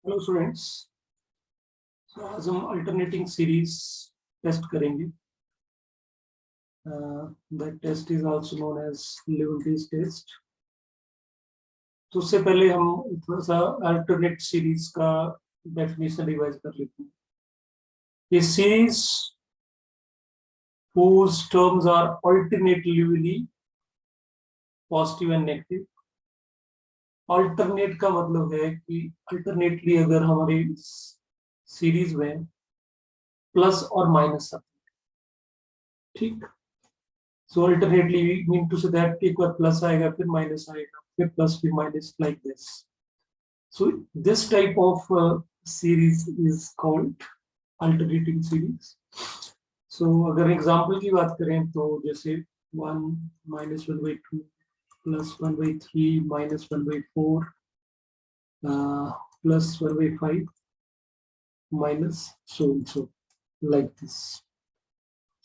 Hello students. आज हम alternating series test करेंगे। That test is also known as Leibniz test. तो उससे पहले हम थोड़ा सा अल्टरनेट सीरीज का डेफिनेशन रिवाइज कर लेते हैं। ये series whose terms are alternatively positive and negative. Alternate का मतलब है कि अल्टरनेटली अगर हमारी सीरीज में प्लस और माइनस आते हैं, ठीक। So alternately we mean to say that एक बार प्लस आएगा फिर माइनस आएगा फिर प्लस फिर minus like this. So this type of series is called alternating series. So अगर एग्जांपल की बात करें तो जैसे 1 minus 1/2 plus 1/3 minus 1/4 plus 1/5 minus so and so like this.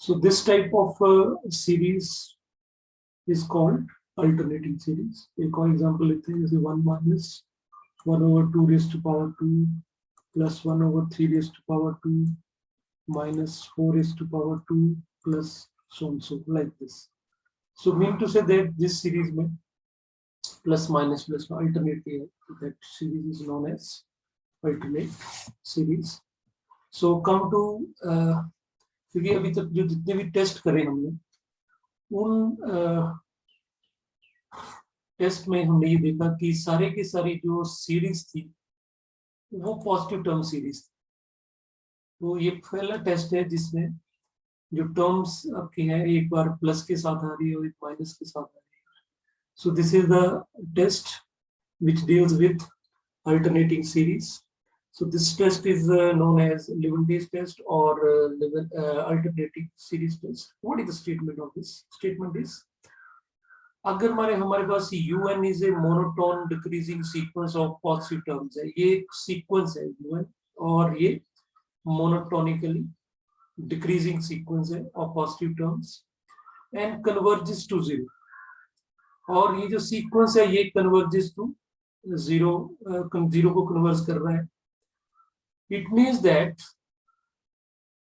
So this type of series is called alternating series. एक और example लेते हैं जैसे 1 minus 1/2 raised to power 2 plus 1/3 raised to power 2 minus 4 raised to power 2 plus so and so like this. So mean to say that this series में plus minus alternate है, that series is known as alternate series. So come to क्योंकि अभी तक जो जितने भी test करे हमने उन टेस्ट में हमने ये देखा कि सारे की सारी जो सीरीज थी वो पॉजिटिव टर्म सीरीज थी। तो ये पहला टेस्ट है जिसमें जो टर्म्स आपकी है एक बार प्लस के साथ आ रही है और एक माइनस के साथ आ रही है। So this is the test which deals with alternating series. So this test is known as Leventis test or alternating series test. What is the statement of this? Statement is अगर हमारे पास un is a monotone decreasing sequence of positive terms है, ये एक sequence है un और ये monotonically decreasing sequence है of positive terms and converges to zero, और ये जो सीक्वेंस है ये converges to जीरो को कन्वर्ज कर रहा है। इट मीन्स दैट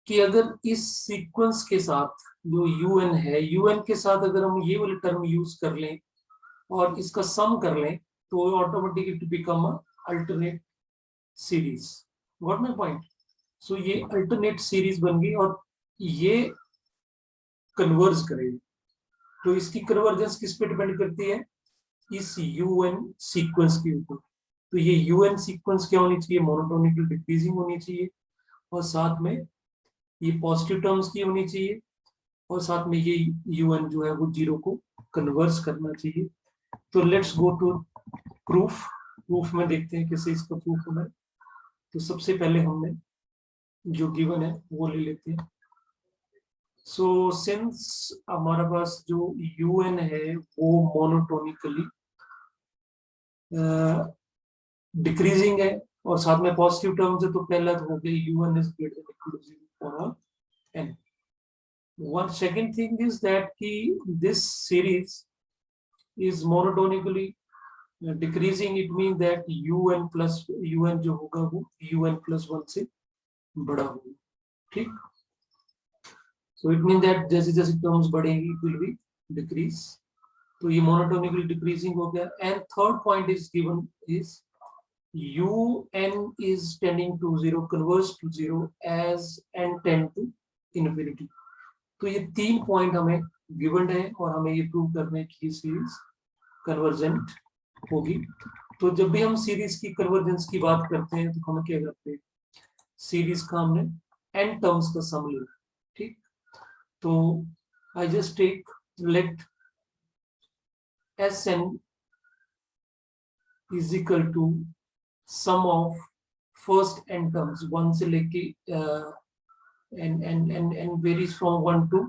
कि अगर इस सीक्वेंस के साथ जो यूएन है, यूएन के साथ अगर हम ये वाली टर्म यूज कर लें और इसका सम कर लें तो automatically to become alternate series. What my point? So ये अल्टरनेट सीरीज बन गई और ये कन्वर्ज करेगी। तो इसकी कन्वर्जेंस किस पे डिपेंड करती है? इस यूएन सीक्वेंस के ऊपर। तो ये यूएन सीक्वेंस क्या होनी चाहिए? मोनोटोनिकल डिक्रीजिंग होनी चाहिए और साथ में ये पॉजिटिव टर्म्स की होनी चाहिए और साथ में ये यूएन जो है वो जीरो को कन्वर्ज करना चाहिए। तो let's go to proof. Proof में देखते हैं कैसे इसका प्रूफ होना है। तो सबसे पहले हमने जो गिवन है वो ले लेते हैं। सो सिंस हमारा पास जो यूएन है वो मोनोटोनिकली डिक्रीजिंग है और साथ में पॉजिटिव टर्म्स है, तो पहला तो हो गया u1 is greater than equal to 0 for all n. One second thing is that कि this series is monotonically decreasing. It means that un plus un जो होगा वो un plus 1 से बड़ा होगा, ठीक। So it means that जैसे जैसे टर्म्स बढ़ेंगी it will be decrease. तो ये monotonically decreasing हो गया। And third point is given is un is tending to 0, converge to 0 as n tend to infinity. तो ये तीन पॉइंट हमें गिवन है और हमें ये प्रूव करना है कि ये सीरीज कन्वर्जेंट होगी। तो जब भी हम सीरीज की कन्वर्जेंस की बात करते हैं तो हम क्या करते हैं? सीरीज का हमने n टर्म्स का सम लिया, ठीक। तो I just take let Sn is equal to sum of first n terms 1 से लेके n varies from 1 to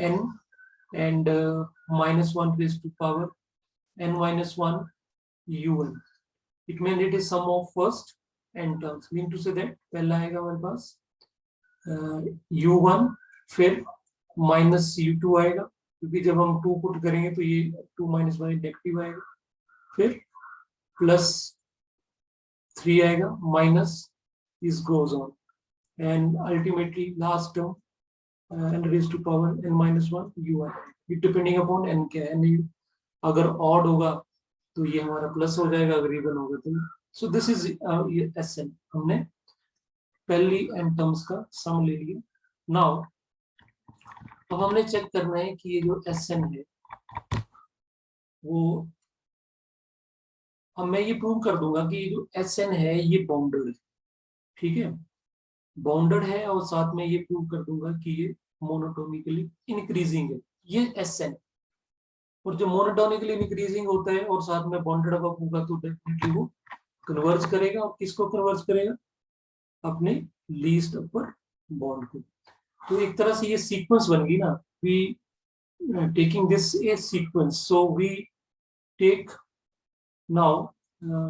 n and -1 raised to power n minus 1 un. It means it is sum of first n terms. Mean to say that पहला आएगा हमारे पास u1 फिर minus u2 आएगा, क्योंकि जब हम 2 पुट करेंगे तो ये 2 - 1 नेगेटिव आएगा, फिर प्लस 3 आएगा minus this goes on and ultimately last term n raised to power n minus 1 u है, डिपेंडिंग अपॉन n क्या है। n अगर ऑड होगा तो ये हमारा प्लस हो जाएगा, अगर इवन होगा तो। सो दिस इज ये Sn, हमने पहली n टर्म्स का सम ले लिया। नाउ अब हमने चेक करना है कि ये जो Sn है वो, अब मैं ये प्रूव कर दूंगा कि ये जो Sn है ये बाउंडेड है, ठीक है, बाउंडेड है, और साथ में ये प्रूव कर दूंगा कि ये मोनोटोनिकली इंक्रीजिंग है, ये Sn। और जो मोनोटोनिकली इंक्रीजिंग होता है और साथ में बाउंडेड अप होगा तो डेफिनेटली वो कन्वर्ज करेगा, और किसको कन्वर्ज करेगा, अपने लीस्ट अपर बॉन्ड को। तो एक तरह से ये सीक्वेंस बन गई ना, we taking this a sequence, so we take now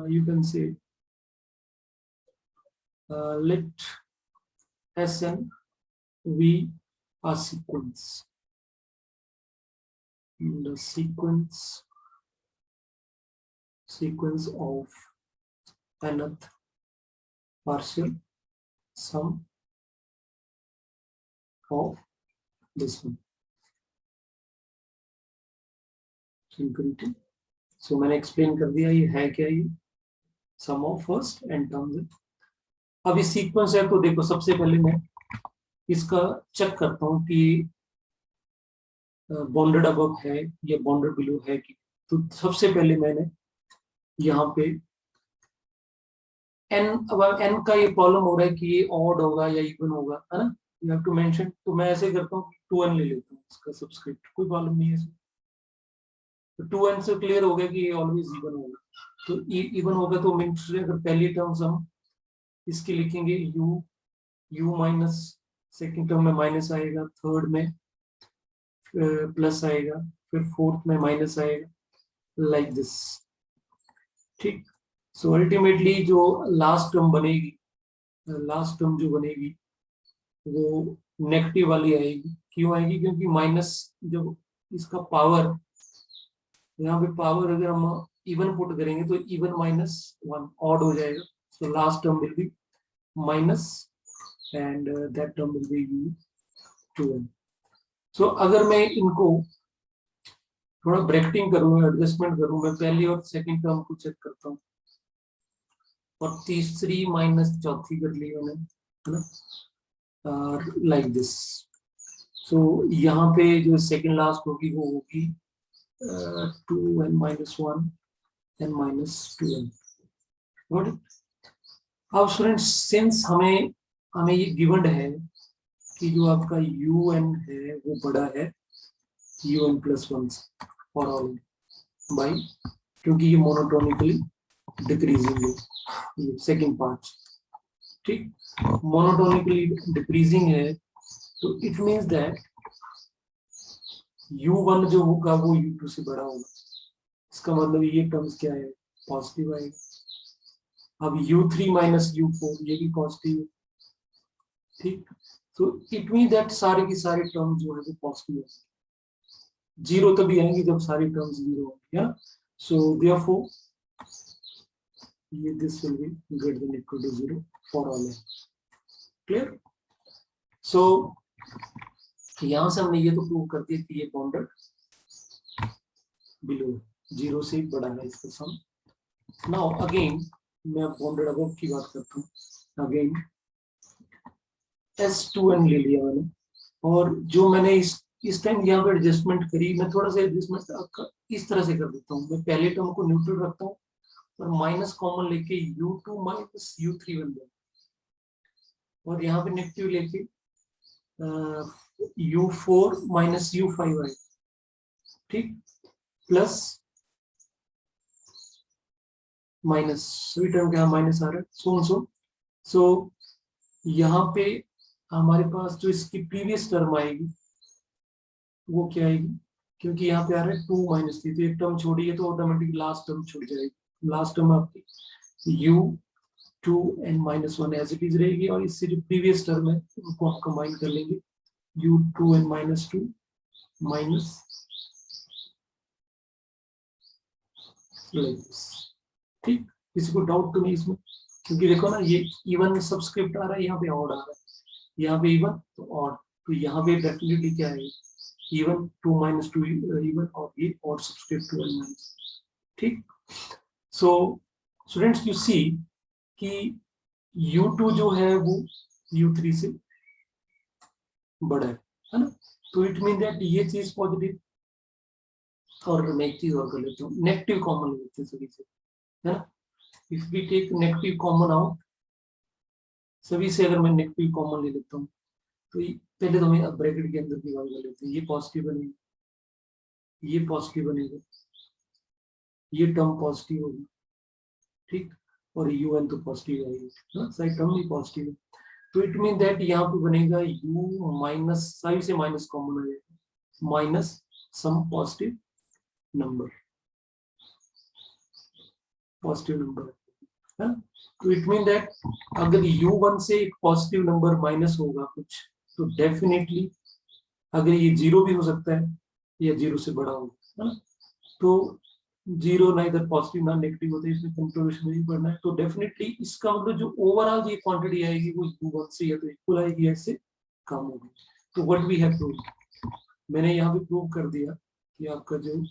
you can say let Sn be a sequence, the sequence of nth partial sum of this one infinity। सो मैंने एक्सप्लेन कर दिया ये है क्या, ये सम ऑफ फर्स्ट एंड टर्म्स है। अब ये सीक्वेंस है तो देखो, सबसे पहले मैं इसका चेक करता हूँ कि बॉन्डेड अबव है या बॉन्डेड बिलो है कि। तो सबसे पहले मैंने यहाँ पे n, अब n का ये प्रॉब्लम हो रहा है कि ये ऑड होगा या इवन होगा, है ना, यू हैव टू मेंशन। तो मैं ऐसे करता हूँ 2n ले लेता हूँ इसका सब्सक्रिप्ट, कोई प्रॉब्लम नहीं है। तो 2n से क्लियर हो गया कि ये ऑलवेज इवन होगा। तो इवन होगा तो मीन्स अगर पहली टर्म्स हम इसकी लिखेंगे u माइनस, सेकेंड टर्म में माइनस आएगा, थर्ड में प्लस आएगा, फिर फोर्थ में माइनस आएगा, लाइक दिस, ठीक। सो अल्टीमेटली जो लास्ट टर्म बनेगी, लास्ट टर्म जो बनेगी वो नेगेटिव वाली आएगी। क्यों आएगी, क्योंकि माइनस जब इसका पावर, यहाँ पे पावर अगर हम इवन पुट करेंगे तो इवन माइनस 1 ऑड हो जाएगा। So last term will be minus and that term will be u2n। सो अगर मैं इनको थोड़ा ब्रैकेटिंग करूँ, एडजस्टमेंट करूँ, मैं पहली और सेकंड टर्म को चेक करता हूँ, और तीसरी माइनस चौथी कर ली मैंने, है ना, लाइक दिस। सो यहाँ पे जो सेकंड लास्ट होगी वो होगी 2n minus 1 n minus 2n। Got it? अब स्टूडेंट्स, सिंस हमें ये गिवन है कि जो आपका un है वो बड़ा है un plus 1 for all by, क्योंकि ये मोनोटोनिकली डिक्रीजिंग है, ये सेकेंड पार्ट, ठीक, मोनोटोनिकली डिक्रीजिंग है, तो इट मीन्स दैट u1 जो होगा वो u2 से बड़ा होगा। इसका मतलब ये टर्म्स क्या है, पॉजिटिव आएगा। अब u3 माइनस u4 ये भी पॉजिटिव है, ठीक। तो इट मीन दैट सारे की सारी टर्म्स जो है वो पॉजिटिव है, जीरो तभी आएंगे जब सारी टर्म्स जीरो होंगी, है। सो देयरफॉर ये this will be greater than equal to 0 for all, clear. So यहां से हमने ये तो प्रूव कर दिया कि ये बाउंडेड बिलो, जीरो से बड़ा है इसका सम। नाउ अगेन मैं बाउंडेड अबव की बात करता हूँ। अगेन S2n ले लिया मैंने, और जो मैंने इस टाइम यहाँ पे एडजस्टमेंट करी, मैं थोड़ा सा एडजस्टमेंट इस तरह से कर देता हूँ। मैं पहले टर्म को न्यूट्रल रखता हूँ और माइनस कॉमन लेके u2 माइनस u3 बन जाए, और यहाँ पे नेगेटिव लेके u4 माइनस u5 आए, ठीक, प्लस माइनस, सभी टर्म के यहाँ माइनस आ रहा है, सो यहाँ पे हमारे पास जो इसकी प्रीवियस टर्म आएगी वो क्या आएगी, क्योंकि यहाँ पे आ रहा है 2 माइनस 3, तो एक टर्म छोड़ी है तो ऑटोमेटिक लास्ट टर्म छूट जाएगी। लास्ट टर्म आपकी u2n minus 1 as it is रहेगी, और इससे जो प्रीवियस टर्म है उनको आप कंबाइन कर लेंगे, u2n माइनस 2 माइनस, ठीक। किसी को डाउट तो नहीं इसमें? क्योंकि देखो ना ये इवन सब्सक्रिप्ट आ रहा है, यहाँ पे ऑड आ रहा है, यहाँ पे इवन तो ऑड, तो यहाँ पे डेफिनेटली क्या है, इवन 2 माइनस 2 इवन, और ये ऑड सब्सक्रिप्ट 2 माइनस। ठीक, सो स्टूडेंट्स यू सी कि U2 जो है वो U3 से बड़ा है ना, तो इट मीन दैट ये चीज पॉजिटिव। और मैं एक चीज और कर लेता हूँ, नेगेटिव कॉमन ले लेते हैं सभी से, है ना। If we take negative common out, सभी से अगर मैं नेगेटिव कॉमन ले लेता हूँ, तो पहले तो मैं ब्रैकेट के अंदर की बात कर लेते हैं, ये पॉजिटिव बनेगा, ये पॉजिटिव बनेगा, ये टर्म पॉजिटिव होगी, ठीक, और UN तो पॉजिटिव आएगी ना, साइड टर्म भी पॉजिटिव है, तो इट मीन दैट यहाँ पे बनेगा U माइनस, साइड से माइनस कॉमन आ जाएगा, minus sum positive number, positive number है। तो इट मीन दैट अगर U1 से एक पॉजिटिव नंबर माइनस होगा कुछ, तो डेफिनेटली अगर ये 0 भी हो सकता है या 0 से बड़ा होगा, है ना। तो 0 ना इधर पॉजिटिव ना नेगेटिव होता है, इसमें कंट्रोवर्शन नहीं पड़ना है, तो डेफिनेटली इसका मतलब जो ओवरऑल ये क्वांटिटी आएगी वो U1 से या तो इक्वल आएगी या इससे कम होगी। तो व्हाट वी हैव प्रूव, मैंने यहाँ पे प्रूव कर दिया कि आपका जो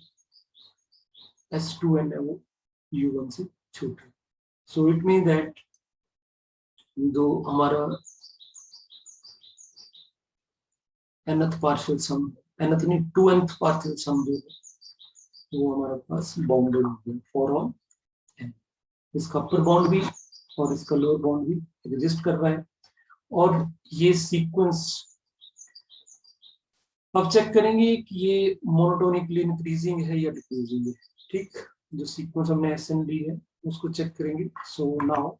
S2N है वो U1 से छोटा है। सो इट मीन दैट जो हमारा nth पार्शियल सम, nth नहीं 2nth पार्शियल सम जो है वो हमारे पास बाउंडेड हो गया फॉर ऑल n। इसका अपर बाउंड भी और इसका लोअर बाउंड भी एग्जिस्ट कर रहा है, और ये सीक्वेंस अब चेक करेंगे कि ये मोनोटोनिकली इंक्रीजिंग है या डिक्रीजिंग है। ठीक, जो सीक्वेंस हमने SN ली है उसको चेक करेंगे। सो नाउ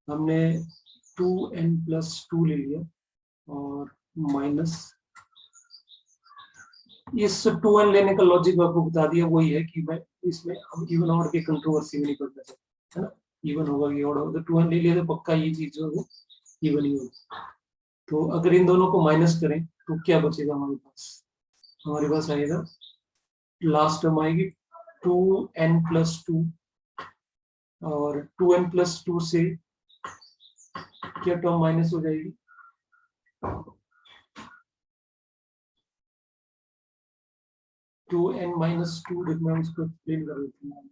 हमने 2n+2 ले लिया और माइनस, इस 2n लेने का लॉजिक आपको बता दिया, वही है कि मैं इसमें हम इवन ऑड के कंट्रोवर्सी में नहीं पड़ना चाहते, है ना। इवन होगा कि ऑड होगा, तो 2n ले लिया तो पक्का ये चीज जो है इवन ही होगी। तो अगर इन दोनों को माइनस करें तो क्या बचेगा हमारे पास, हमारे पास आएगा लास्ट टर्म आएगी 2n+2, और 2n+2 से क्या टर्म माइनस हो जाएगी, 2n-2, देखना मैं इसको एक्सप्लेन कर देता हूँ।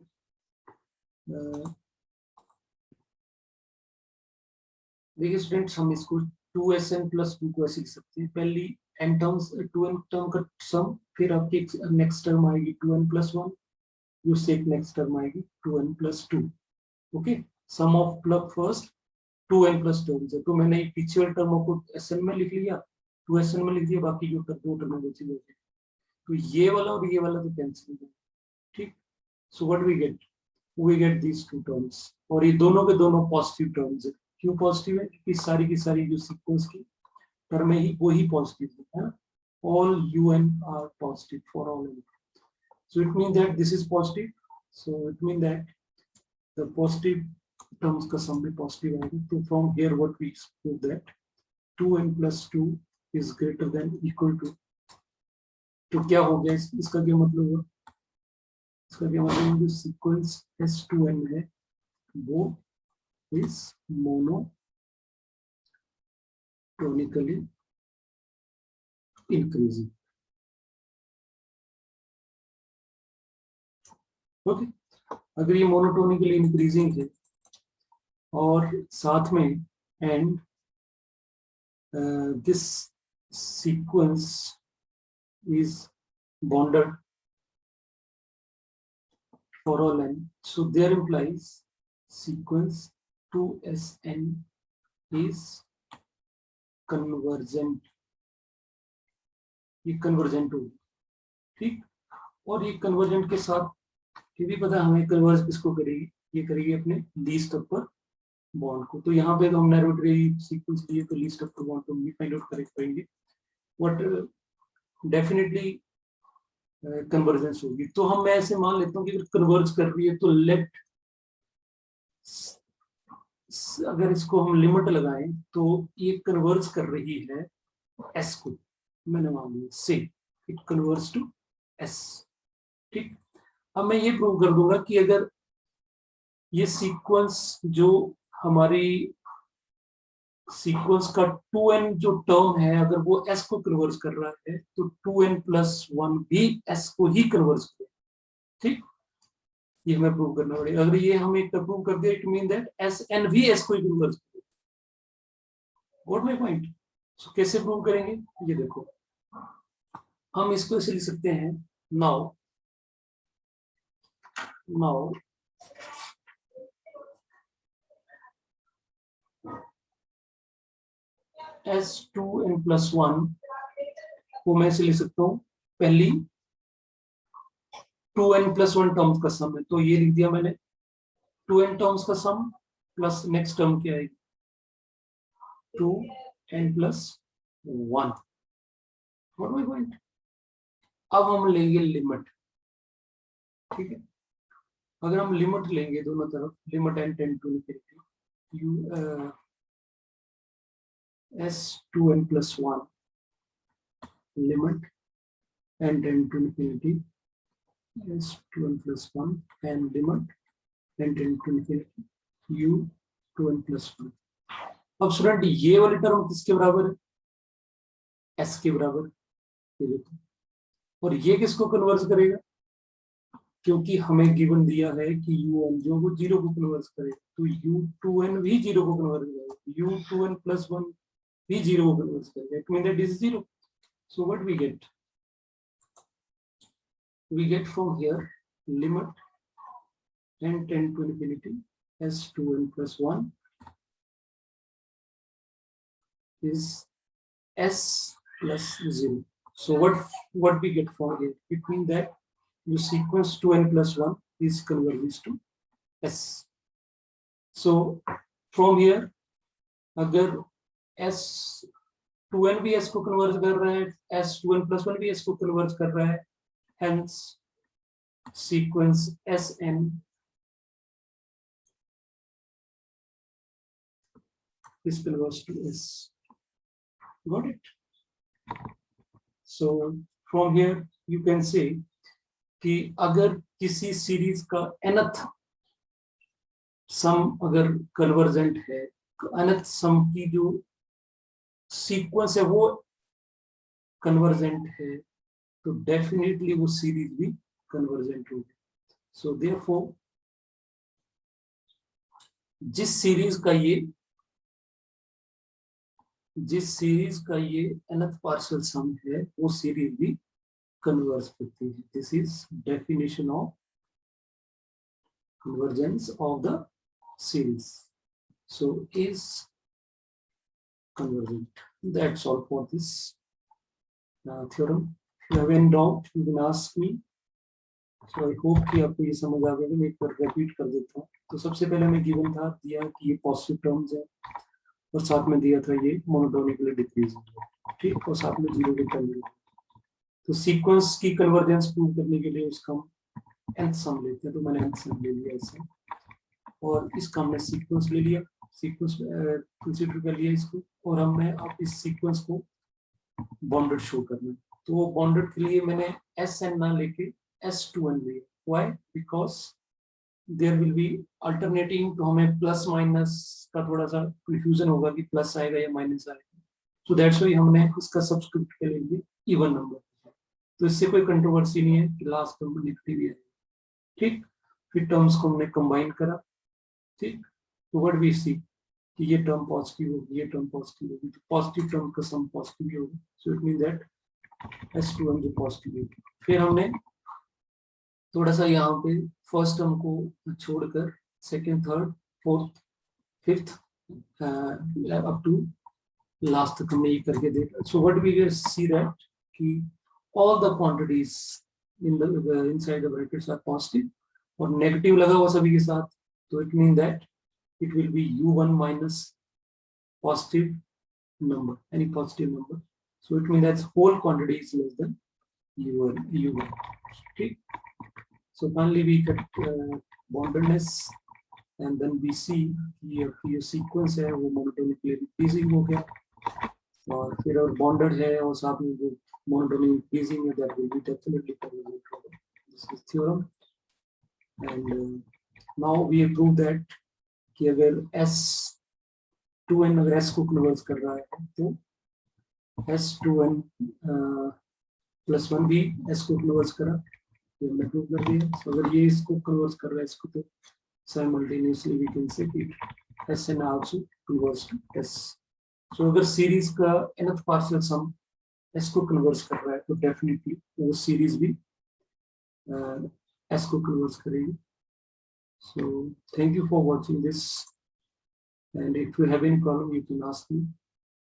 देखिए स्टूडेंट्स, हम इसको 2SN+2 को ऐसे लिख सकते हैं, पहली n टर्म्स 2n टर्म का सम, फिर आपकी नेक्स्ट टर्म आएगी 2n+1, उससे एक नेक्स्ट टर्म आएगी 2n+2। Okay, sum of plug first 2n+2 से, तो मैंने पीछे वाले टर्म को SN में लिख लिया, 2SN में लिख दिया, बाकी जो दो टर्म बची बचे, तो ये वाला और ये वाला तो कैंसिल हो गया। ठीक, so what we get these two terms, और ये दोनों के दोनों पॉजिटिव टर्म्स है। क्यों पॉजिटिव है, क्योंकि सारी की सारी जो सीक्वेंस की टर्म है वो ही पॉजिटिव है, all UN are positive for all n, so it means that this is positive, so it means that the positive terms का sum भी positive आएगा। तो from here what we prove that 2n+2 is greater than equal to, तो क्या हो गया, इसका क्या मतलब हुआ, इसका क्या मतलब, जो सीक्वेंस S2n है वो is monotonically increasing। ओके, अगर ये मोनोटोनिकली इंक्रीजिंग है और साथ में and this sequence is bonded for all n, so there implies sequence 2SN is convergent, ये कन्वर्जेंट होगी। ठीक, और ये कन्वर्जेंट के साथ ये भी पता हमें कन्वर्ज किसको करेगी, ये करेगी अपने लीस्ट अपर बॉन्ड को। तो यहाँ पे तो हमने रोटरी सीक्वेंस लिए, तो लीस्ट अपर बॉन्ड को भी फाइंड आउट करेंगे, बट डेफिनेटली कन्वर्जेंस होगी। तो हम मैं ऐसे मान लेता हूँ कि अगर कन्वर्ज कर रही है तो लेफ्ट, अगर इसको हम लिमिट लगाएं तो ये कन्वर्ज कर रही है S को, मैंने मान लिया से इट कन्वर्ज टू S, ठीक, अब मैं ये प्रूव कर दूंगा कि अगर ये सीक्वेंस जो हमारी सीक्वेंस का 2n जो टर्म है अगर वो s को कन्वर्स कर रहा है तो 2n+1 भी s को ही कन्वर्स करे। ठीक, ये हमें प्रूव करना पड़ेगा। अगर ये हमें प्रूव कर दिया इट मीन दैट Sn भी s को ही कन्वर्स करे। What my point? सो कैसे प्रूव करेंगे ये देखो, हम इसको ऐसे लिख सकते हैं नाउ S2n+1 को मैं ऐसे लिख सकता हूँ, पहली 2n+1 टर्म्स का सम है, तो ये लिख दिया मैंने 2n टर्म्स का सम प्लस नेक्स्ट टर्म क्या आएगी 2n+1। What my point? अब हम लेंगे लिमिट। ठीक है, अगर हम लिमिट लेंगे दोनों तरफ, limit n tend to infinity u S2n+1 limit n tend to infinity S2n+1 and limit n tend to infinity u2n+1। अब स्टूडेंट ये वाली टर्म किसके बराबर है? s के बराबर। और ये किसको कन्वर्स करेगा? क्योंकि हमें गिवन दिया है कि un जो वो 0 को कन्वर्स करेगा, तो u2n भी 0 को कन्वर्स करेगा, u2n+1 भी 0 को कन्वर्स करेगा। It mean that is 0। So what we get? We get from here limit n tend to infinity S2n+1 is s plus 0. So what we get from here? It means that the sequence 2n+1 is converges to s. So from here, अगर s 2n भी s को converge कर रहा है, S2n+1 भी s को converge कर रहा है, hence sequence Sn is converged to s. Got it? So from here you can say कि अगर किसी सीरीज का nth सम अगर कन्वर्जेंट है, nth सम की जो सीक्वेंस है वो कन्वर्जेंट है, तो डेफिनेटली वो सीरीज भी कन्वर्जेंट होगी। सो देयरफॉर जिस सीरीज का ये nth पार्शियल सम है वो सीरीज भी कन्वर्ज करती है। This is definition of convergence of the series. So is convergent. That's all for this theorem. If you have any doubt, you can ask me. So I hope कि आपको ये समझ आ गया। मैं एक बार रिपीट कर देता हूँ। तो सबसे पहले हमें गिवन था दिया कि ये पॉजिटिव टर्म्स है और साथ में दिया था ये मोनोटोनिकली डिक्रीजिंग, ठीक, और साथ में 0 के टर्म। तो सीक्वेंस की कन्वर्जेंस प्रूव करने के लिए उसका हम nth सम लेते हैं, तो मैंने nth सम ले लिया ऐसे, और इसका हमने सीक्वेंस ले लिया, सीक्वेंस कंसीडर कर लिया इसको, और हमने अब इस सीक्वेंस को बॉन्डेड शो करना है। तो वो बॉन्डेड के लिए मैंने Sn ना लेके S2n लिया। Why? Because there will be alternating, तो हमें प्लस माइनस का थोड़ा सा कंफ्यूजन होगा कि प्लस आएगा या माइनस आएगा, तो दैट्स व्हाई हमने इसका सब्सक्रिप्ट के लिए इवन नंबर। तो इससे कोई कंट्रोवर्सी नहीं है कि लास्ट नंबर नेगेटिव है, ठीक। फिर टर्म्स को हमने कंबाइन करा, ठीक, तो व्हाट वी सी कि ये टर्म पॉजिटिव होगी, ये टर्म पॉजिटिव होगी, तो पॉजिटिव टर्म का सम पॉजिटिव ही होगा। So it mean that S2n जो पॉजिटिव होगी। फिर हमने थोड़ा सा यहाँ पे फर्स्ट टर्म को छोड़कर second, third, fourth, fifth up to last तक हमने ये करके देखा। So what we will see that कि all the quantities in the inside the brackets are positive, और नेगेटिव लगा हुआ सभी के साथ, तो it mean that it will be u1 minus positive number, any positive number. So it means that whole quantity is less than u1. Okay. So finally we get bondedness, and then we see ये sequence है वो monotonically increasing हो गया, और फिर और bonded है और साथ में वो monotonically increasing है, that will be definitely convergent. this is theorem, and now we have proved that कि अगर S2n अगर S को कन्वर्ट कर रहा है तो S2n प्लस 1 भी S को कन्वर्ट करा, ये हमने प्रूव कर दिया। So अगर ये इसको कन्वर्ट कर रहा है इसको, तो simultaneously we can say that Sn also converts to S. So अगर सीरीज का nth पार्शियल सम S को कन्वर्ट कर रहा है तो डेफिनेटली वो सीरीज भी S को कन्वर्ट करेगी। So thank you for watching this, and if you have any problem you can ask me.